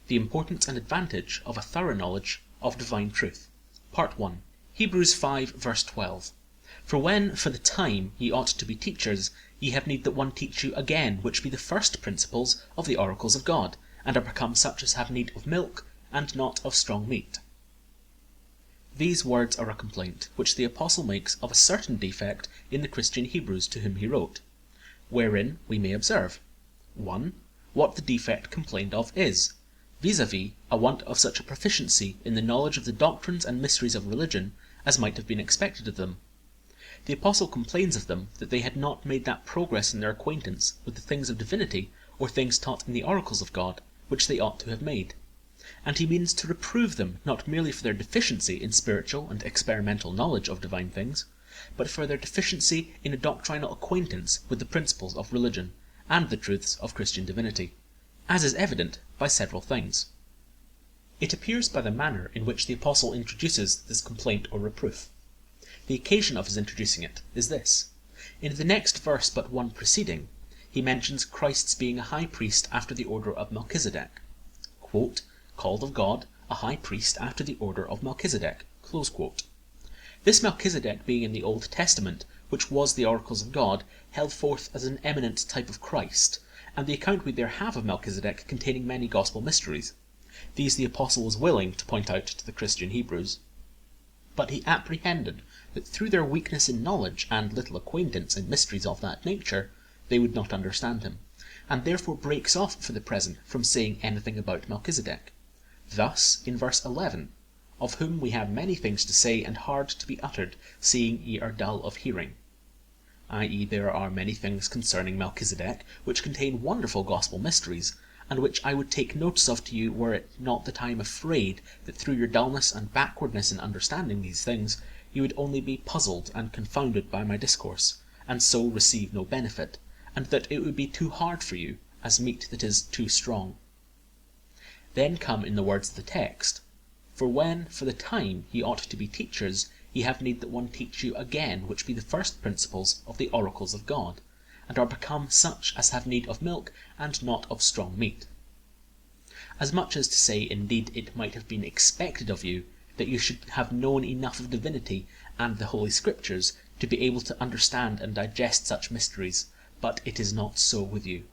The importance and advantage of a thorough knowledge of divine truth. Part 1. Hebrews 5 verse 12. For when for the time ye ought to be teachers, ye have need that one teach you again, which be the first principles of the oracles of God, and are become such as have need of milk, and not of strong meat. These words are a complaint which the Apostle makes of a certain defect in the Christian Hebrews to whom he wrote, wherein we may observe 1. What the defect complained of is, viz. A want of such a proficiency in the knowledge of the doctrines and mysteries of religion as might have been expected of them. The Apostle complains of them that they had not made that progress in their acquaintance with the things of divinity, or things taught in the oracles of God, which they ought to have made. And he means to reprove them not merely for their deficiency in spiritual and experimental knowledge of divine things, but for their deficiency in a doctrinal acquaintance with the principles of religion and the truths of Christian divinity, as is evident by several things. It appears by the manner in which the Apostle introduces this complaint or reproof. The occasion of his introducing it is this. In the next verse but one preceding, he mentions Christ's being a high priest after the order of Melchizedek, quote, called of God, a high priest after the order of Melchizedek, close quote. This Melchizedek being in the Old Testament, which was the oracles of God, held forth as an eminent type of Christ, and the account we there have of Melchizedek containing many gospel mysteries. These the Apostle was willing to point out to the Christian Hebrews. But he apprehended that through their weakness in knowledge and little acquaintance in mysteries of that nature, they would not understand him, and therefore breaks off for the present from saying anything about Melchizedek. Thus, in verse 11, of whom we have many things to say and hard to be uttered, seeing ye are dull of hearing, i.e. there are many things concerning Melchizedek which contain wonderful gospel mysteries, and which I would take notice of to you were it not that I am afraid that through your dullness and backwardness in understanding these things, you would only be puzzled and confounded by my discourse, and so receive no benefit, and that it would be too hard for you, as meat that is too strong. Then come in the words of the text, for when for the time ye ought to be teachers, ye have need that one teach you again, which be the first principles of the oracles of God, and are become such as have need of milk, and not of strong meat. As much as to say, indeed, it might have been expected of you that you should have known enough of divinity and the Holy Scriptures to be able to understand and digest such mysteries, but it is not so with you.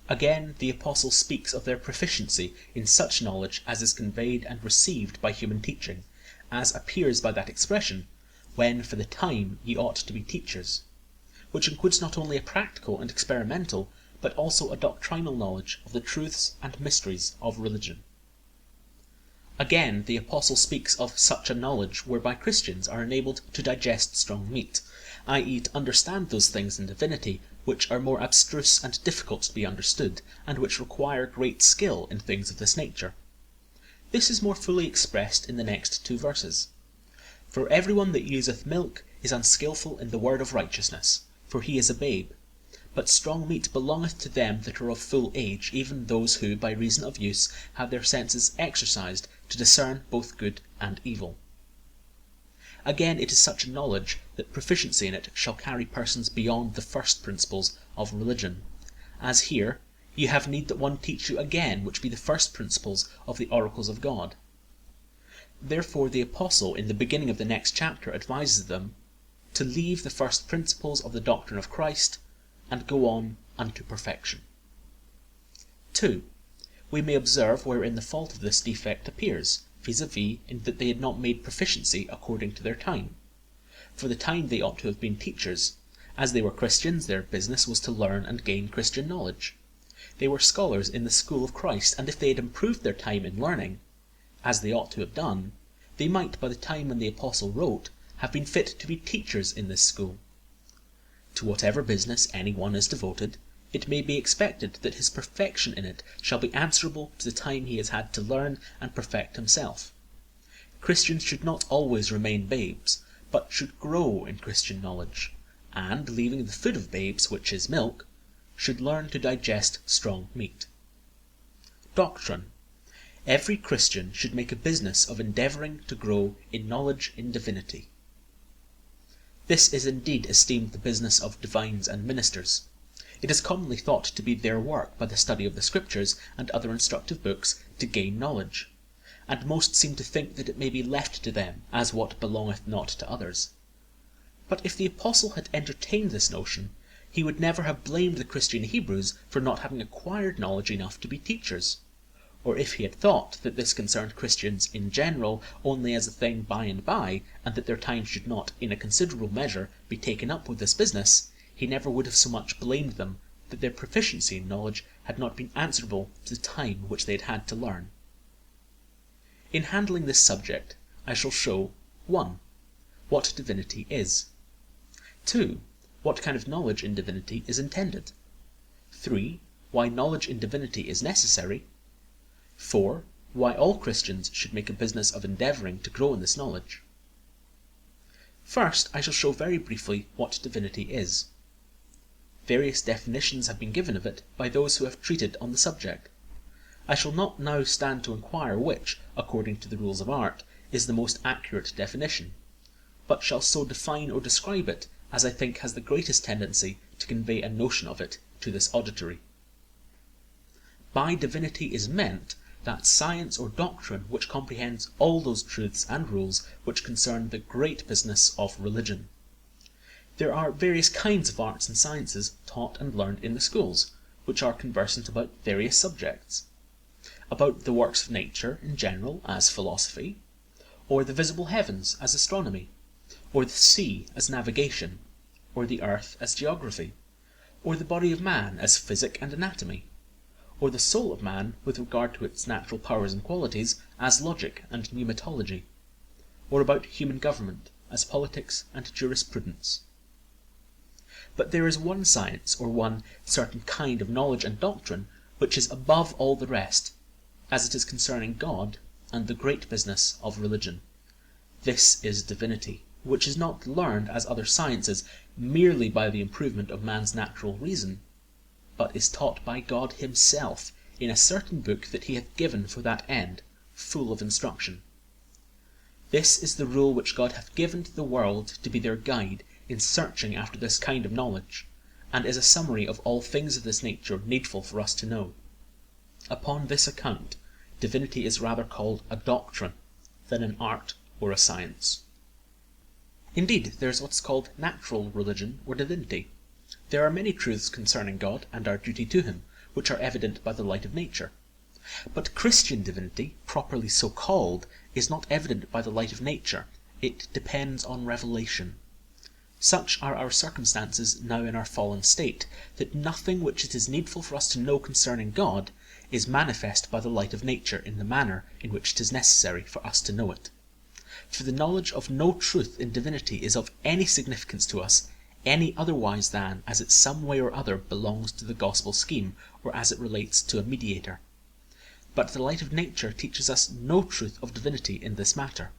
Again, the Apostle speaks of their proficiency in such knowledge as is conveyed and received by human teaching, as appears by that expression, when for the time ye ought to be teachers, which includes not only a practical and experimental, but also a doctrinal knowledge of the truths and mysteries of religion. Again, the Apostle speaks of such a knowledge whereby Christians are enabled to digest strong meat, i.e. to understand those things in divinity which are more abstruse and difficult to be understood, and which require great skill in things of this nature. This is more fully expressed in the next two verses. For everyone that useth milk is unskilful in the word of righteousness, for he is a babe. But strong meat belongeth to them that are of full age, even those who, by reason of use, have their senses exercised to discern both good and evil. Again, it is such a knowledge that proficiency in it shall carry persons beyond the first principles of religion, as here, ye have need that one teach you again, which be the first principles of the oracles of God. Therefore the Apostle, in the beginning of the next chapter, advises them to leave the first principles of the doctrine of Christ and go on unto perfection. 2. We may observe wherein the fault of this defect appears, vis-a-vis in that they had not made proficiency according to their time. For the time they ought to have been teachers. As they were Christians, their business was to learn and gain Christian knowledge. They were scholars in the school of Christ, and if they had improved their time in learning, as they ought to have done, they might, by the time when the Apostle wrote, have been fit to be teachers in this school. To whatever business any one is devoted, it may be expected that his perfection in it shall be answerable to the time he has had to learn and perfect himself. Christians should not always remain babes, but should grow in Christian knowledge, and, leaving the food of babes, which is milk, should learn to digest strong meat. Doctrine. Every Christian should make a business of endeavouring to grow in knowledge in divinity. This is indeed esteemed the business of divines and ministers. It is commonly thought to be their work by the study of the Scriptures and other instructive books to gain knowledge, and most seem to think that it may be left to them as what belongeth not to others. But if the Apostle had entertained this notion, he would never have blamed the Christian Hebrews for not having acquired knowledge enough to be teachers. Or if he had thought that this concerned Christians in general only as a thing by and by, and that their time should not, in a considerable measure, be taken up with this business, he never would have so much blamed them that their proficiency in knowledge had not been answerable to the time which they had had to learn. In handling this subject, I shall show 1. What divinity is. 2. What kind of knowledge in divinity is intended. 3. Why knowledge in divinity is necessary. 4. Why all Christians should make a business of endeavouring to grow in this knowledge. First, I shall show very briefly what divinity is. Various definitions have been given of it by those who have treated on the subject. I shall not now stand to inquire which, according to the rules of art, is the most accurate definition, but shall so define or describe it as I think has the greatest tendency to convey a notion of it to this auditory. By divinity is meant that science or doctrine which comprehends all those truths and rules which concern the great business of religion. There are various kinds of arts and sciences taught and learned in the schools, which are conversant about various subjects. About the works of nature in general as philosophy, or the visible heavens as astronomy, or the sea as navigation, or the earth as geography, or the body of man as physic and anatomy, or the soul of man with regard to its natural powers and qualities as logic and pneumatology, or about human government as politics and jurisprudence. But there is one science or one certain kind of knowledge and doctrine which is above all the rest, as it is concerning God and the great business of religion. This is divinity, which is not learned as other sciences merely by the improvement of man's natural reason, but is taught by God himself in a certain book that he hath given for that end, full of instruction. This is the rule which God hath given to the world to be their guide in searching after this kind of knowledge, and is a summary of all things of this nature needful for us to know. Upon this account, divinity is rather called a doctrine than an art or a science. Indeed, there is what is called natural religion or divinity. There are many truths concerning God and our duty to him, which are evident by the light of nature. But Christian divinity, properly so called, is not evident by the light of nature. It depends on revelation. Such are our circumstances now in our fallen state, that nothing which it is needful for us to know concerning God is manifest by the light of nature in the manner in which it is necessary for us to know it. For the knowledge of no truth in divinity is of any significance to us, any otherwise than as it some way or other belongs to the gospel scheme, or as it relates to a mediator. But the light of nature teaches us no truth of divinity in this matter.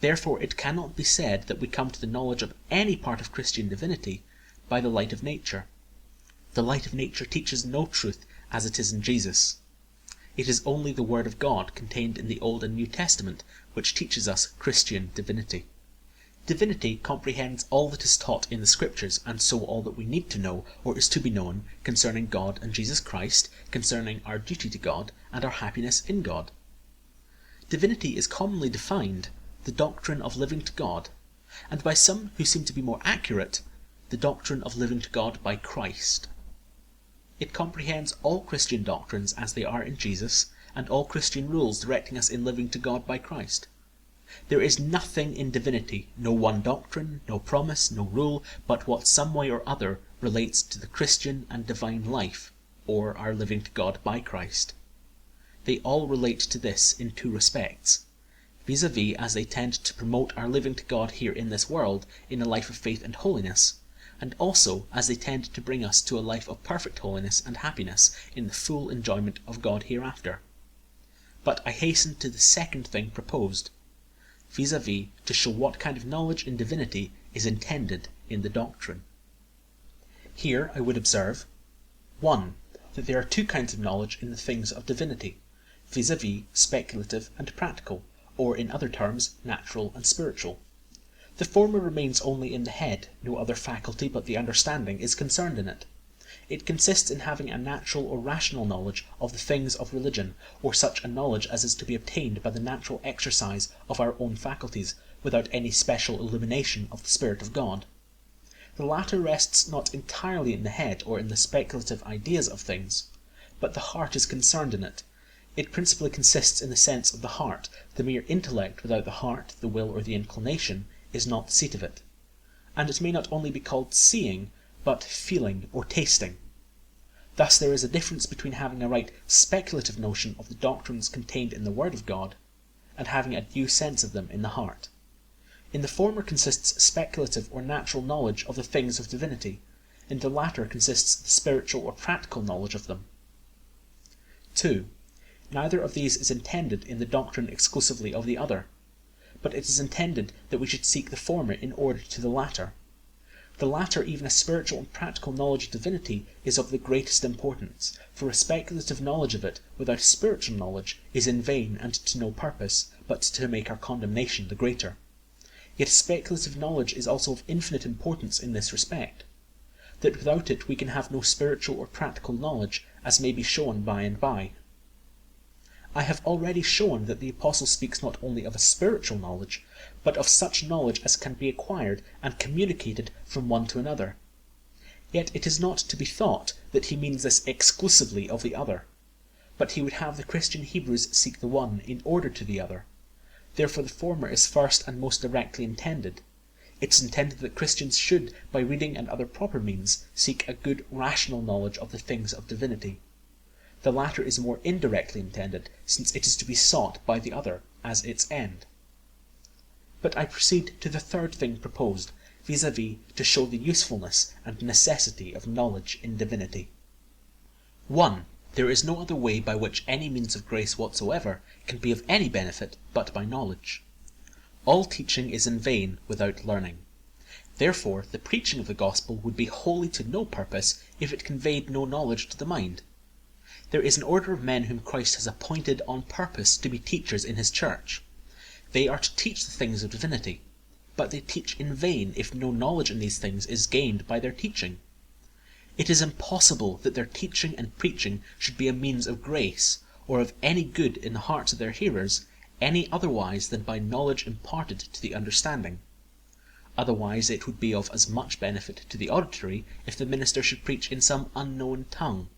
Therefore it cannot be said that we come to the knowledge of any part of Christian divinity by the light of nature. The light of nature teaches no truth as it is in Jesus. It is only the Word of God contained in the Old and New Testament which teaches us Christian divinity. Divinity comprehends all that is taught in the Scriptures, and so all that we need to know, or is to be known, concerning God and Jesus Christ, concerning our duty to God, and our happiness in God. Divinity is commonly defined the doctrine of living to God, and by some who seem to be more accurate, the doctrine of living to God by Christ. It comprehends all Christian doctrines as they are in Jesus, and all Christian rules directing us in living to God by Christ. There is nothing in divinity, no one doctrine, no promise, no rule, but what some way or other relates to the Christian and divine life, or our living to God by Christ. They all relate to this in two respects, vis-a-vis as they tend to promote our living to God here in this world in a life of faith and holiness, and also as they tend to bring us to a life of perfect holiness and happiness in the full enjoyment of God hereafter. But I hasten to the second thing proposed, vis-a-vis to show what kind of knowledge in divinity is intended in the doctrine. Here I would observe 1. That there are two kinds of knowledge in the things of divinity, vis-a-vis speculative and practical, or in other terms, natural and spiritual. The former remains only in the head, no other faculty but the understanding is concerned in it. It consists in having a natural or rational knowledge of the things of religion, or such a knowledge as is to be obtained by the natural exercise of our own faculties, without any special illumination of the Spirit of God. The latter rests not entirely in the head or in the speculative ideas of things, but the heart is concerned in it. It principally consists in the sense of the heart. The mere intellect without the heart, the will, or the inclination, is not the seat of it. And it may not only be called seeing, but feeling or tasting. Thus there is a difference between having a right speculative notion of the doctrines contained in the Word of God, and having a due sense of them in the heart. In the former consists speculative or natural knowledge of the things of divinity. In the latter consists the spiritual or practical knowledge of them. 2. Neither of these is intended in the doctrine exclusively of the other, but it is intended that we should seek the former in order to the latter. The latter, even a spiritual and practical knowledge of divinity, is of the greatest importance, for a speculative knowledge of it without spiritual knowledge is in vain and to no purpose, but to make our condemnation the greater. Yet speculative knowledge is also of infinite importance in this respect, that without it we can have no spiritual or practical knowledge, as may be shown by and by. I have already shown that the Apostle speaks not only of a spiritual knowledge, but of such knowledge as can be acquired and communicated from one to another. Yet it is not to be thought that he means this exclusively of the other, but he would have the Christian Hebrews seek the one in order to the other. Therefore the former is first and most directly intended. It is intended that Christians should, by reading and other proper means, seek a good rational knowledge of the things of divinity. The latter is more indirectly intended, since it is to be sought by the other as its end. But I proceed to the third thing proposed, viz., to show the usefulness and necessity of knowledge in divinity. 1. There is no other way by which any means of grace whatsoever can be of any benefit but by knowledge. All teaching is in vain without learning. Therefore, the preaching of the gospel would be wholly to no purpose if it conveyed no knowledge to the mind. There is an order of men whom Christ has appointed on purpose to be teachers in his church. They are to teach the things of divinity, but they teach in vain if no knowledge in these things is gained by their teaching. It is impossible that their teaching and preaching should be a means of grace, or of any good in the hearts of their hearers, any otherwise than by knowledge imparted to the understanding. Otherwise it would be of as much benefit to the auditory if the minister should preach in some unknown tongue.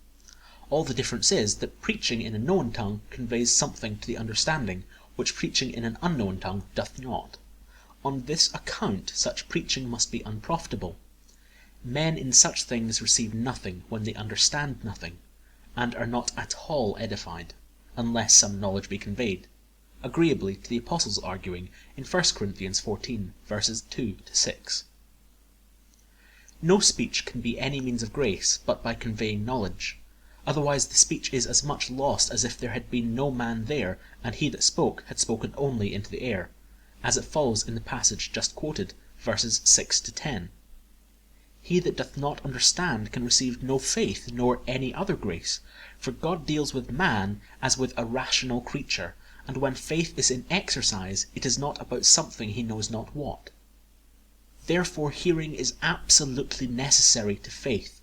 All the difference is that preaching in a known tongue conveys something to the understanding, which preaching in an unknown tongue doth not. On this account such preaching must be unprofitable. Men in such things receive nothing when they understand nothing, and are not at all edified, unless some knowledge be conveyed, agreeably to the Apostle's arguing in 1 Corinthians 14, verses 2-6. No speech can be any means of grace but by conveying knowledge. Otherwise the speech is as much lost as if there had been no man there, and he that spoke had spoken only into the air, as it follows in the passage just quoted, verses 6-10. He that doth not understand can receive no faith nor any other grace, for God deals with man as with a rational creature, and when faith is in exercise, it is not about something he knows not what. Therefore hearing is absolutely necessary to faith,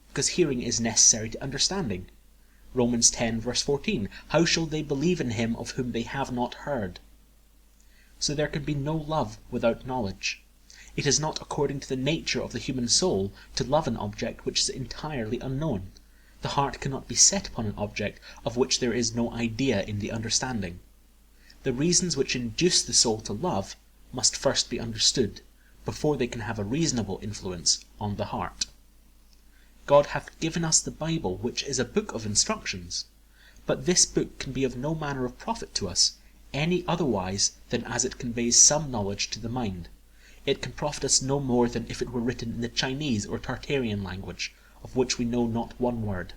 because hearing is necessary to understanding. Romans 10, verse 14, how shall they believe in him of whom they have not heard? So there can be no love without knowledge. It is not according to the nature of the human soul to love an object which is entirely unknown. The heart cannot be set upon an object of which there is no idea in the understanding. The reasons which induce the soul to love must first be understood, before they can have a reasonable influence on the heart. God hath given us the Bible, which is a book of instructions, but this book can be of no manner of profit to us, any otherwise than as it conveys some knowledge to the mind. It can profit us no more than if it were written in the Chinese or Tartarian language, of which we know not one word.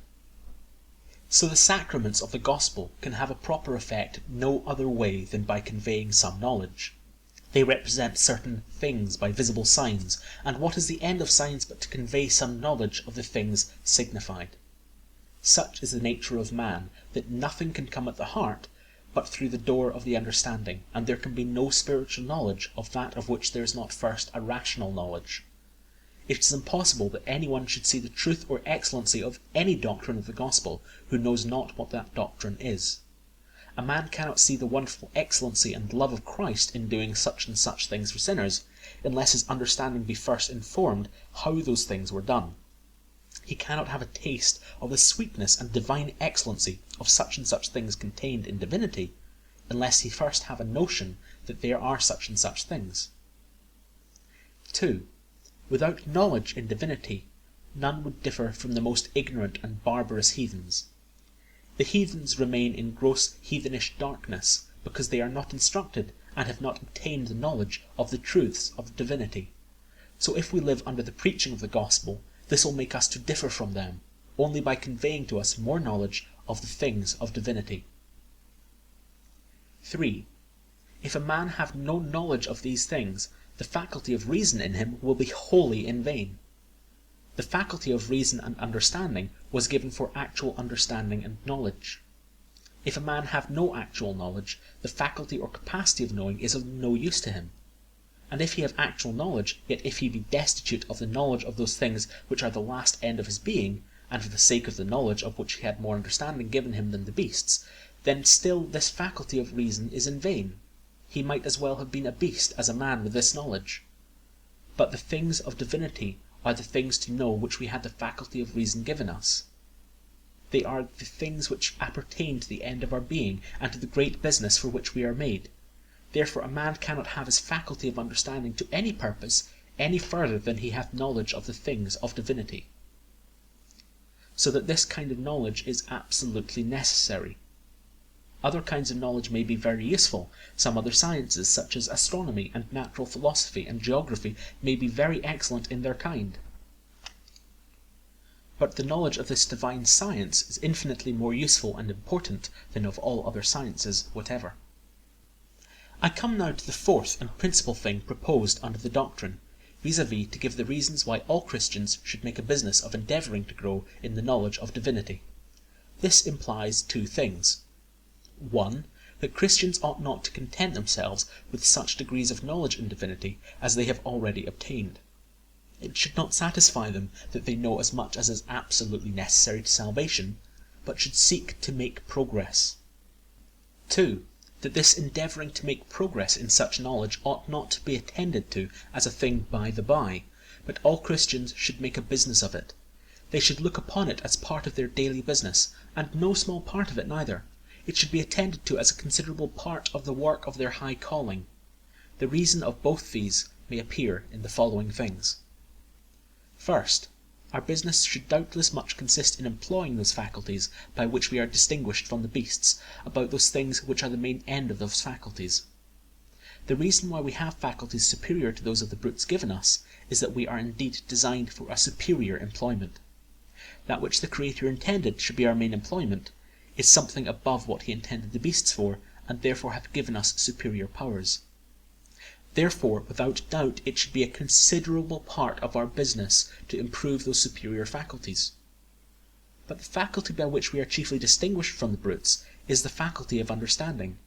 So the sacraments of the gospel can have a proper effect no other way than by conveying some knowledge. They represent certain things by visible signs, and what is the end of signs but to convey some knowledge of the things signified? Such is the nature of man, that nothing can come at the heart but through the door of the understanding, and there can be no spiritual knowledge of that of which there is not first a rational knowledge. It is impossible that anyone should see the truth or excellency of any doctrine of the gospel who knows not what that doctrine is. A man cannot see the wonderful excellency and love of Christ in doing such and such things for sinners, unless his understanding be first informed how those things were done. He cannot have a taste of the sweetness and divine excellency of such and such things contained in divinity, unless he first have a notion that there are such and such things. 2. Without knowledge in divinity, none would differ from the most ignorant and barbarous heathens. The heathens remain in gross heathenish darkness because they are not instructed and have not obtained the knowledge of the truths of divinity. So if we live under the preaching of the gospel, this will make us to differ from them, only by conveying to us more knowledge of the things of divinity. 3. If a man have no knowledge of these things, the faculty of reason in him will be wholly in vain. The faculty of reason and understanding was given for actual understanding and knowledge. If a man have no actual knowledge, the faculty or capacity of knowing is of no use to him. And if he have actual knowledge, yet if he be destitute of the knowledge of those things which are the last end of his being, and for the sake of the knowledge of which he had more understanding given him than the beasts, then still this faculty of reason is in vain. He might as well have been a beast as a man with this knowledge. But the things of divinity are the things to know which we had the faculty of reason given us. They are the things which appertain to the end of our being, and to the great business for which we are made. Therefore a man cannot have his faculty of understanding to any purpose any further than he hath knowledge of the things of divinity. So that this kind of knowledge is absolutely necessary. Other kinds of knowledge may be very useful. Some other sciences, such as astronomy and natural philosophy and geography, may be very excellent in their kind. But the knowledge of this divine science is infinitely more useful and important than of all other sciences whatever. I come now to the fourth and principal thing proposed under the doctrine, viz., to give the reasons why all Christians should make a business of endeavouring to grow in the knowledge of divinity. This implies two things. 1. That Christians ought not to content themselves with such degrees of knowledge in divinity as they have already obtained. It should not satisfy them that they know as much as is absolutely necessary to salvation, but should seek to make progress. 2. That this endeavouring to make progress in such knowledge ought not to be attended to as a thing by the by, but all Christians should make a business of it. They should look upon it as part of their daily business, and no small part of it neither. It should be attended to as a considerable part of the work of their high calling. The reason of both these may appear in the following things. First, our business should doubtless much consist in employing those faculties by which we are distinguished from the beasts, about those things which are the main end of those faculties. The reason why we have faculties superior to those of the brutes given us is that we are indeed designed for a superior employment. That which the Creator intended should be our main employment is something above what he intended the beasts for, and therefore hath given us superior powers. Therefore, without doubt, it should be a considerable part of our business to improve those superior faculties. But the faculty by which we are chiefly distinguished from the brutes is the faculty of understanding.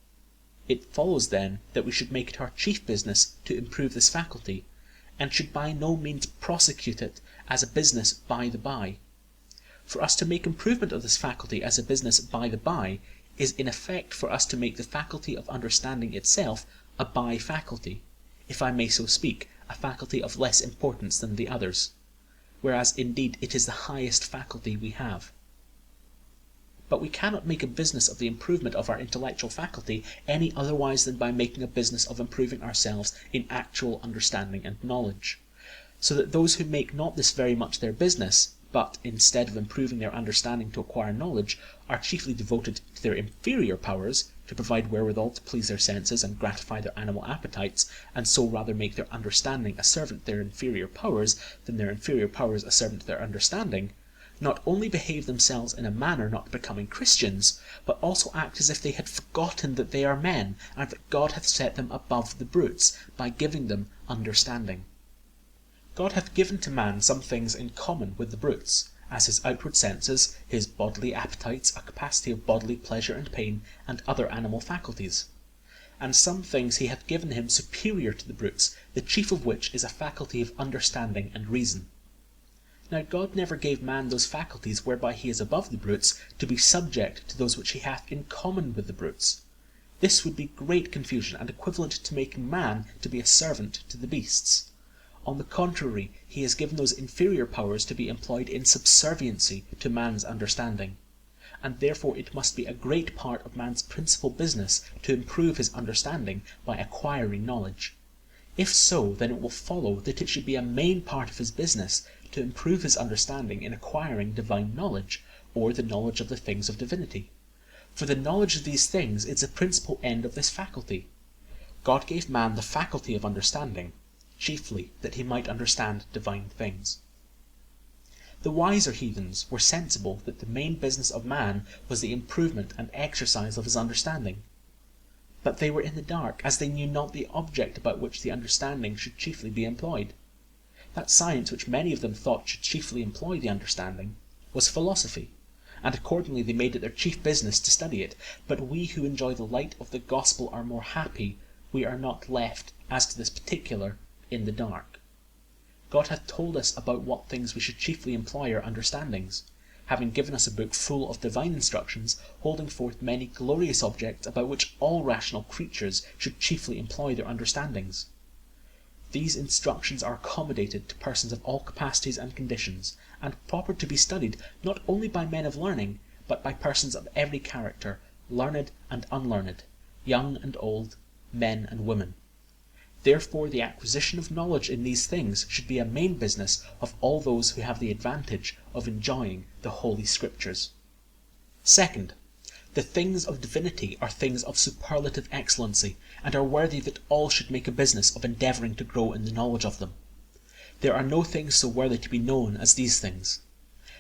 It follows, then, that we should make it our chief business to improve this faculty, and should by no means prosecute it as a business by the by. For us to make improvement of this faculty as a business by the by is in effect for us to make the faculty of understanding itself a by faculty, if I may so speak, a faculty of less importance than the others, whereas indeed it is the highest faculty we have. But we cannot make a business of the improvement of our intellectual faculty any otherwise than by making a business of improving ourselves in actual understanding and knowledge, so that those who make not this very much their business, but, instead of improving their understanding to acquire knowledge, are chiefly devoted to their inferior powers, to provide wherewithal to please their senses and gratify their animal appetites, and so rather make their understanding a servant to their inferior powers than their inferior powers a servant to their understanding, not only behave themselves in a manner not becoming Christians, but also act as if they had forgotten that they are men, and that God hath set them above the brutes, by giving them understanding. God hath given to man some things in common with the brutes, as his outward senses, his bodily appetites, a capacity of bodily pleasure and pain, and other animal faculties. and some things he hath given him superior to the brutes, the chief of which is a faculty of understanding and reason. Now God never gave man those faculties whereby he is above the brutes, to be subject to those which he hath in common with the brutes. This would be great confusion, and equivalent to making man to be a servant to the beasts. On the contrary, he has given those inferior powers to be employed in subserviency to man's understanding, and therefore it must be a great part of man's principal business to improve his understanding by acquiring knowledge. If so, then it will follow that it should be a main part of his business to improve his understanding in acquiring divine knowledge, or the knowledge of the things of divinity. For the knowledge of these things is the principal end of this faculty. God gave man the faculty of understanding, chiefly that he might understand divine things. The wiser heathens were sensible that the main business of man was the improvement and exercise of his understanding. But they were in the dark, as they knew not the object about which the understanding should chiefly be employed. That science which many of them thought should chiefly employ the understanding was philosophy, and accordingly they made it their chief business to study it. But we who enjoy the light of the gospel are more happy. We are not left, as to this particular, in the dark. God hath told us about what things we should chiefly employ our understandings, having given us a book full of divine instructions, holding forth many glorious objects about which all rational creatures should chiefly employ their understandings. These instructions are accommodated to persons of all capacities and conditions, and proper to be studied not only by men of learning, but by persons of every character, learned and unlearned, young and old, men and women. Therefore the acquisition of knowledge in these things should be a main business of all those who have the advantage of enjoying the Holy Scriptures. Second, the things of divinity are things of superlative excellency, and are worthy that all should make a business of endeavouring to grow in the knowledge of them. There are no things so worthy to be known as these things.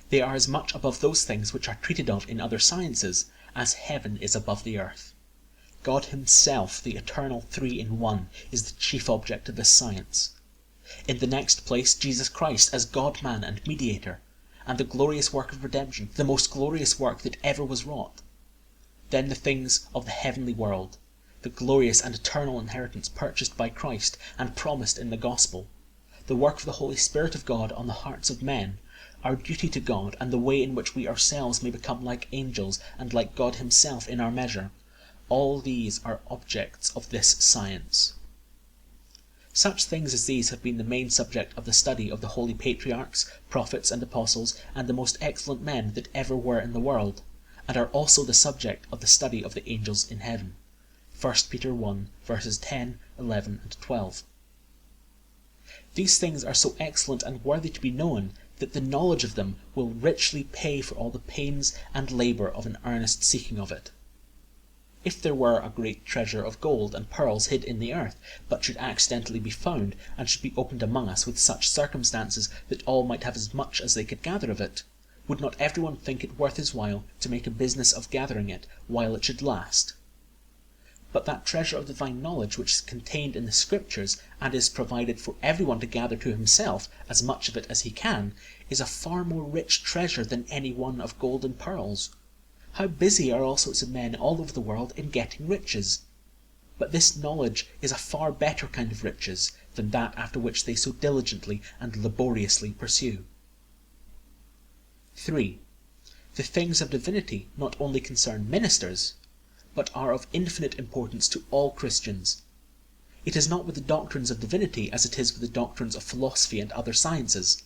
They are as much above those things which are treated of in other sciences, as heaven is above the earth. God himself, the eternal three in one, is the chief object of this science. In the next place, Jesus Christ as God-man and mediator, and the glorious work of redemption, the most glorious work that ever was wrought. Then the things of the heavenly world, the glorious and eternal inheritance purchased by Christ and promised in the gospel, the work of the Holy Spirit of God on the hearts of men, our duty to God, and the way in which we ourselves may become like angels and like God himself in our measure. All these are objects of this science. Such things as these have been the main subject of the study of the holy patriarchs, prophets, and apostles, and the most excellent men that ever were in the world, and are also the subject of the study of the angels in heaven. 1 Peter 1, verses 10, 11, and 12. These things are so excellent and worthy to be known that the knowledge of them will richly pay for all the pains and labour of an earnest seeking of it. If there were a great treasure of gold and pearls hid in the earth, but should accidentally be found, and should be opened among us with such circumstances that all might have as much as they could gather of it, would not everyone think it worth his while to make a business of gathering it while it should last? But that treasure of divine knowledge which is contained in the Scriptures, and is provided for everyone to gather to himself as much of it as he can, is a far more rich treasure than any one of gold and pearls. How busy are all sorts of men all over the world in getting riches! But this knowledge is a far better kind of riches than that after which they so diligently and laboriously pursue. 3. The things of divinity not only concern ministers, but are of infinite importance to all Christians. It is not with the doctrines of divinity as it is with the doctrines of philosophy and other sciences.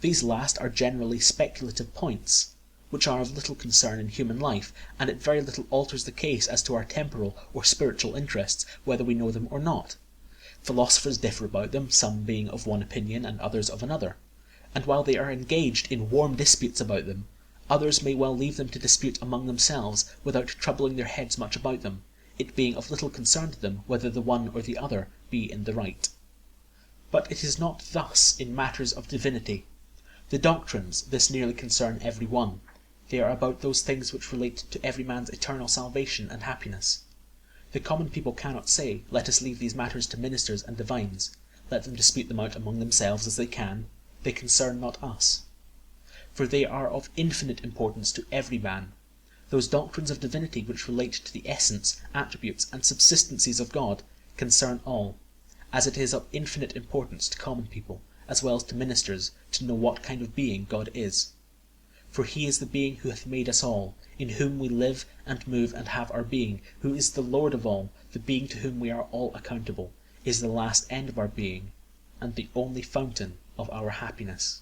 These last are generally speculative points, which are of little concern in human life, and it very little alters the case as to our temporal or spiritual interests, whether we know them or not. Philosophers differ about them, some being of one opinion and others of another, and while they are engaged in warm disputes about them, others may well leave them to dispute among themselves without troubling their heads much about them, it being of little concern to them whether the one or the other be in the right. But it is not thus in matters of divinity. The doctrines this nearly concern every one. They are about those things which relate to every man's eternal salvation and happiness. The common people cannot say, let us leave these matters to ministers and divines, let them dispute them out among themselves as they can, they concern not us. For they are of infinite importance to every man, Those doctrines of divinity which relate to the essence, attributes, and subsistencies of God concern all, as it is of infinite importance to common people, as well as to ministers, to know what kind of being God is. For he is the being who hath made us all, in whom we live and move and have our being, who is the Lord of all, the being to whom we are all accountable, is the last end of our being, and the only fountain of our happiness.